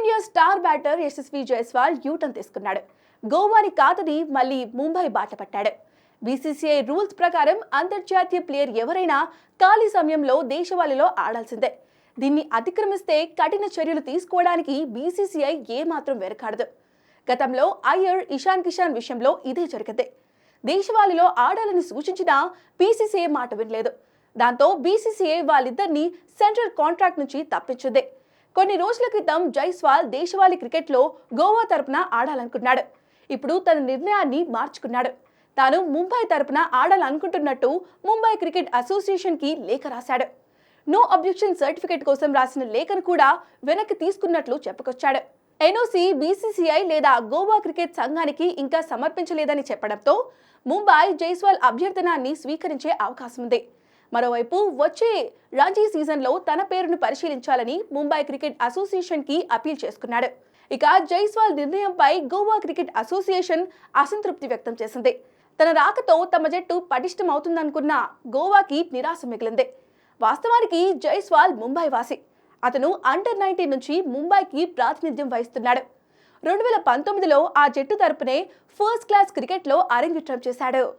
Team India star batter Yashasvi Jaiswal U turn తీసుకున్నాడు. గోవాని కాదని మళ్ళీ ముంబై బాట పట్టాడు. బీసీసీఐ రూల్స్ ప్రకారం అంతర్జాతీయ ప్లేయర్ ఎవరైనా ఖాళీ సమయంలో దేశవాళీలో ఆడాల్సిందే. దీన్ని అతిక్రమిస్తే కఠిన చర్యలు తీసుకోవడానికి బీసీసీఐ ఏమాత్రం వెనకాడదు. గతంలో అయ్యర్, ఇషాన్ కిషాన్ విషయంలో ఇదే జరిగింది. దేశవాళీలో ఆడాలని సూచించినా బీసీసీఐ మాట వినలేదు. దాంతో బీసీసీఐ వాళ్ళిద్దరినీ సెంట్రల్ కాంట్రాక్ట్ నుంచి తప్పించింది. కొన్ని రోజుల క్రితం జైస్వాల్ దేశవాళీ క్రికెట్లో గోవా తరపున ఆడాలనుకున్నాడు. ఇప్పుడు తన నిర్ణయాన్ని మార్చుకున్నాడు. తాను ముంబై తరపున ఆడాలనుకుంటున్నట్టు ముంబై క్రికెట్ అసోసియేషన్కి లేఖ రాశాడు. నో అబ్జెక్షన్ సర్టిఫికేట్ కోసం రాసిన లేఖను కూడా వెనక్కి తీసుకున్నట్లు చెప్పుకొచ్చాడు. ఎన్ఓసి బీసీసీఐ లేదా గోవా క్రికెట్ సంఘానికి ఇంకా సమర్పించలేదని చెప్పడంతో ముంబై జైస్వాల్ అభ్యర్థనాన్ని స్వీకరించే అవకాశం ఉంది. మరోవైపు వచ్చే రంజీ సీజన్లో తన పేరును పరిశీలించాలని ముంబై క్రికెట్ అసోసియేషన్కి అపీల్ చేసుకున్నాడు. ఇక జైస్వాల్ నిర్ణయంపై గోవా క్రికెట్ అసోసియేషన్ అసంతృప్తి వ్యక్తం చేసింది. తన రాకతో తమ జట్టు పటిష్టం అవుతుందనుకున్న గోవాకి నిరాశ మిగిలింది. వాస్తవానికి జైస్వాల్ ముంబై వాసి. అతను అండర్-19 నుంచి ముంబైకి ప్రాతినిధ్యం వహిస్తున్నాడు. 2019లో ఆ జట్టు తరపునే ఫస్ట్ క్లాస్ క్రికెట్లో అరంగేట్రం చేశాడు.